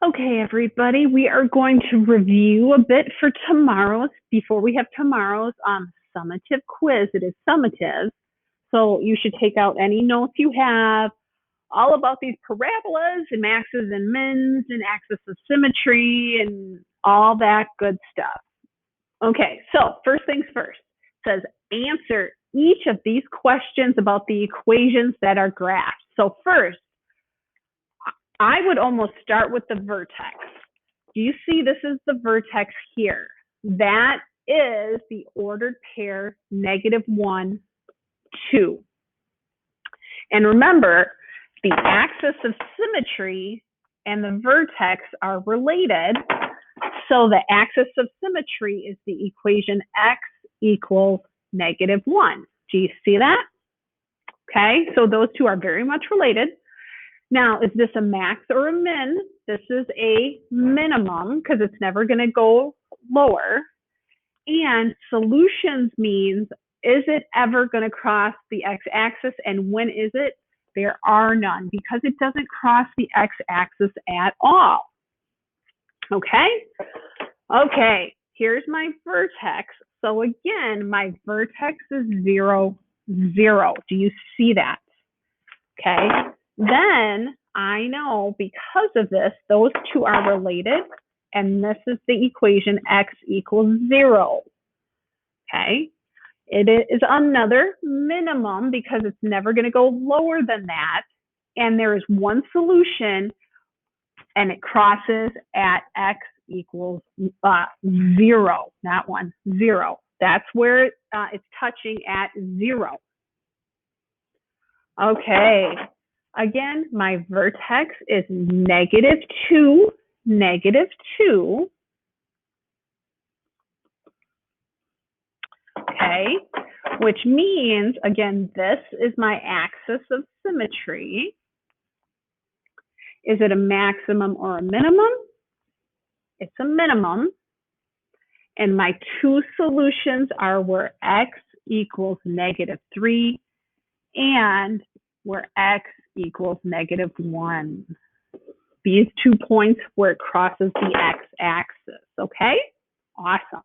Okay, everybody, we are going to review a bit for tomorrow's, before we have tomorrow's summative quiz. It is summative, so you should take out any notes you have all about these parabolas and maxes and mins and axis of symmetry and all that good stuff. Okay, so first things first, it says answer each of these questions about the equations that are graphed. So first, I would almost start with the vertex. Do you see this is the vertex here? That is the ordered pair -1, 2. And remember, the axis of symmetry and the vertex are related. So the axis of symmetry is the equation x equals -1. Do you see that? Okay, so those two are very much related. Now, is this a max or a min? This is a minimum because it's never going to go lower. And solutions means, is it ever going to cross the x-axis, and when is it? There are none because it doesn't cross the x-axis at all. Okay? Okay, here's my vertex. So again, my vertex is 0, 0. Do you see that? Okay. Then I know because of this, those two are related, and this is the equation x equals 0. Okay, it is another minimum because it's never going to go lower than that, and there is one solution, and it crosses at x equals 0, not 1, 0. That's where it's touching at 0. Okay. Again, my vertex is -2, -2. Okay, which means, again, this is my axis of symmetry. Is it a maximum or a minimum? It's a minimum. And my two solutions are where x equals -3 and where x equals -1. These 2 points where it crosses the x-axis, okay? Awesome.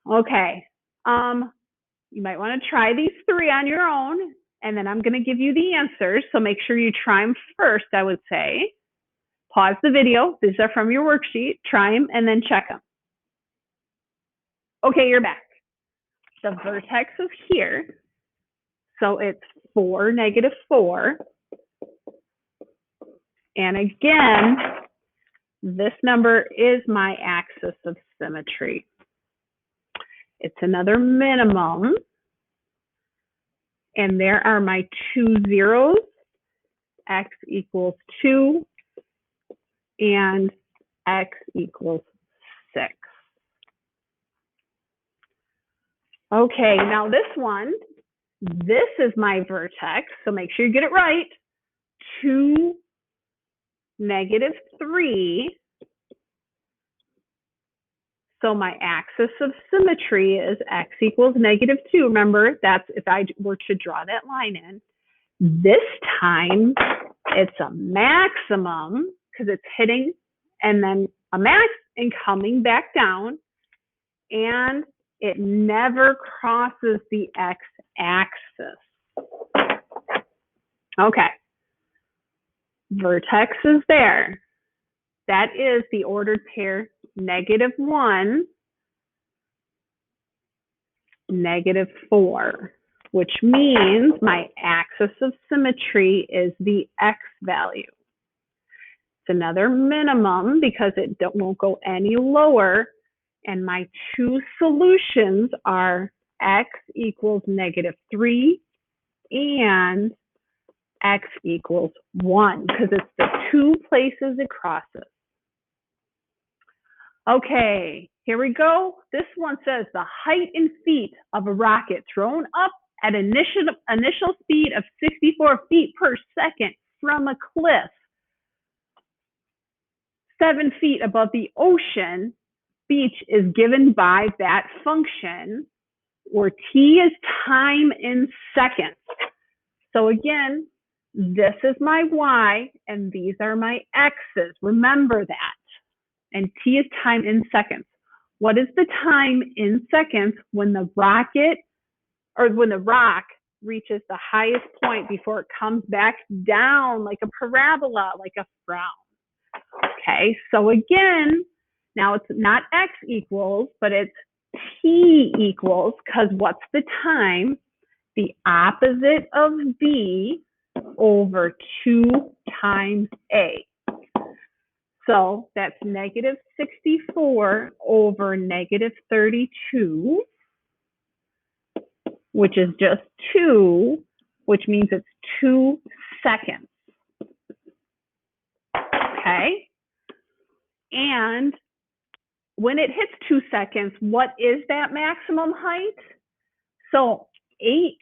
Okay, you might want to try these 3 on your own, and then I'm going to give you the answers, so make sure you try them first, I would say. Pause the video. These are from your worksheet. Try them, and then check them. Okay, you're back. The vertex is here, so it's 4, -4. And again, this number is my axis of symmetry. It's another minimum. And there are my 2 zeros, x equals 2, and x equals 6. Okay, now this one, this is my vertex, so make sure you get it right. 2, -3. So my axis of symmetry is x equals -2. Remember, that's if I were to draw that line in. This time, it's a maximum because it's hitting and then a max and coming back down. And it never crosses the x-axis. Okay. Vertex is there. That is the ordered pair -1, -4, which means my axis of symmetry is the x value. It's another minimum because it won't go any lower. And my two solutions are x equals -3 and x equals 1 because it's the 2 places it crosses. Okay, here we go. This one says the height in feet of a rocket thrown up at initial speed of 64 feet per second from a cliff 7 feet above the ocean beach is given by that function, where t is time in seconds. So again, This is my y, and these are my x's. Remember that. And t is time in seconds. What is the time in seconds when the rocket, or when the rock reaches the highest point before it comes back down like a parabola, like a frown? Okay, so again, now it's not x equals, but it's t equals, because what's the time? The opposite of b over 2 times a. So that's negative 64 over negative 32, which is just 2, which means it's 2 seconds. Okay? And when it hits 2 seconds, what is that maximum height? So h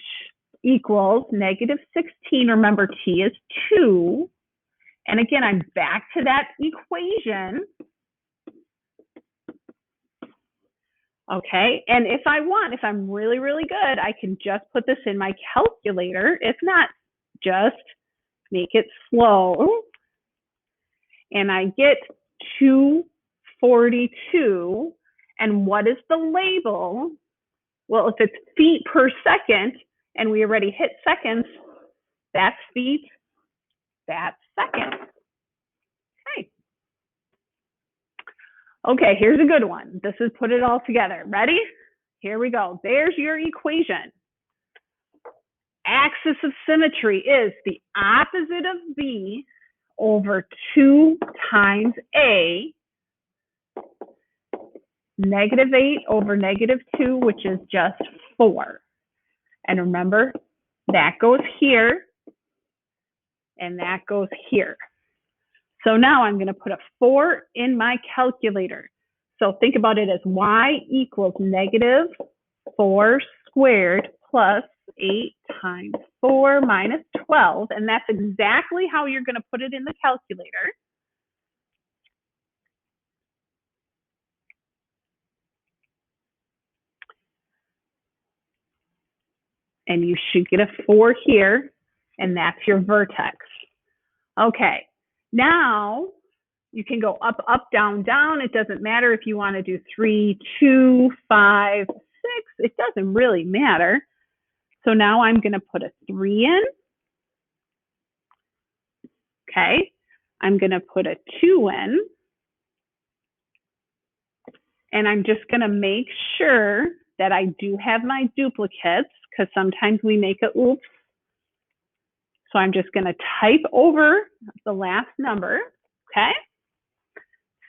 equals negative 16. Remember, t is 2. And again, I'm back to that equation. Okay, and if I want, if I'm really, really good, I can just put this in my calculator. If not, just make it slow. And I get 242. And what is the label? Well, if it's feet per second, and we already hit seconds, that's feet, that's seconds. Okay. Okay, here's a good one. This is put it all together. Ready? Here we go. There's your equation. Axis of symmetry is the opposite of b over 2 times a, negative 8 over negative 2, which is just 4. And remember, that goes here, and that goes here. So now I'm going to put a 4 in my calculator. So think about it as y equals negative 4 squared plus 8 times 4 minus 12. And that's exactly how you're going to put it in the calculator. And you should get a 4 here, and that's your vertex. Okay, now you can go up, up, down, down. It doesn't matter if you want to do 3, 2, 5, 6. It doesn't really matter. So now I'm going to put a 3 in. Okay, I'm going to put a 2 in. And I'm just going to make sure that I do have my duplicates, because sometimes we make a oops. So I'm just going to type over the last number. Okay,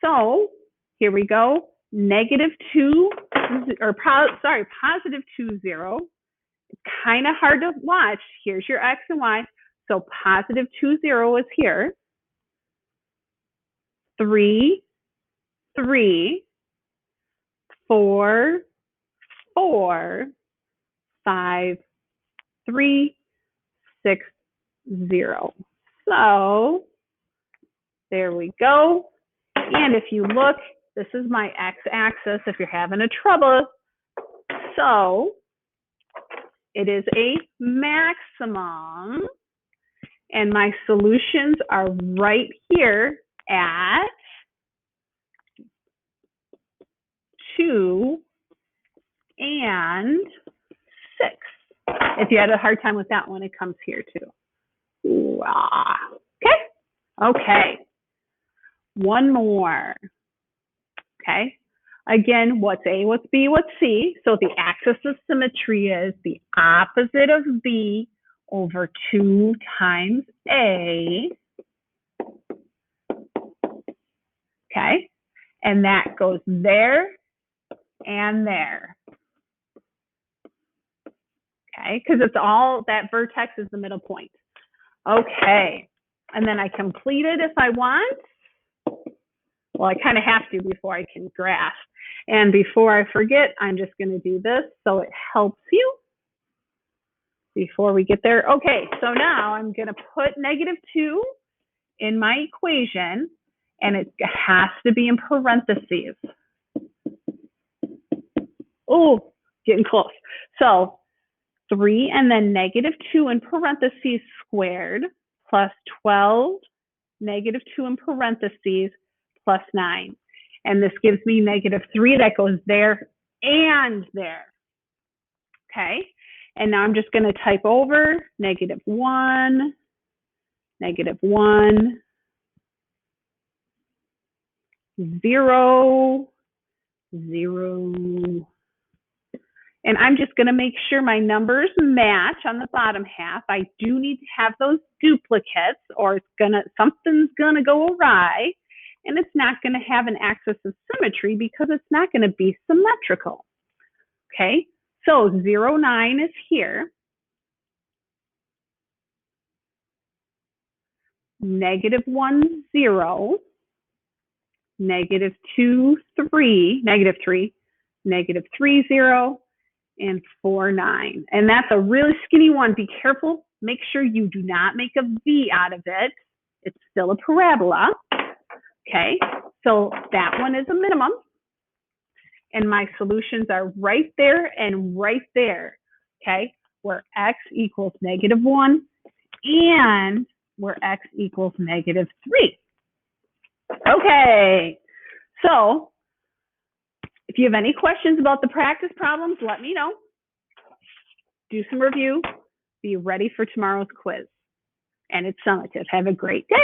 so here we go. Negative 2, or positive 2, 0. It's kind of hard to watch. Here's your x and y. So positive 2, 0 is here. 3, 3, 4, 4, 5, 3, 6, 0. So there we go. And if you look, this is my x-axis if you're having a trouble. So it is a maximum. And my solutions are right here at 2 and 6. If you had a hard time with that one, it comes here too. Okay. Okay. One more. Okay. Again, what's A, what's B, what's C? So the axis of symmetry is the opposite of B over 2 times A. Okay. And that goes there and there. Okay, because it's all, that vertex is the middle point. Okay, and then I complete it if I want. Well, I kind of have to before I can graph. And before I forget, I'm just going to do this so it helps you before we get there. Okay, so now I'm going to put negative 2 in my equation, and it has to be in parentheses. Oh, getting close. So 3 and then negative 2 in parentheses squared plus 12, negative 2 in parentheses, plus 9. And this gives me negative 3 that goes there and there. Okay, and now I'm just going to type over negative 1, 0, 0. And I'm just going to make sure my numbers match on the bottom half. I do need to have those duplicates, or something's going to go awry, and it's not going to have an axis of symmetry because it's not going to be symmetrical. Okay, so 0, 9 is here. Negative 1, 0. Negative 2, 3. Negative 3. Negative 3, 0. And 4, 9. And that's a really skinny one. Be careful. Make sure you do not make a V out of it. It's still a parabola. Okay, so that one is a minimum. And my solutions are right there and right there. Okay, where x equals negative 1 and where x equals negative 3. Okay, so if you have any questions about the practice problems, let me know. Do some review. Be ready for tomorrow's quiz. And it's summative. Have a great day.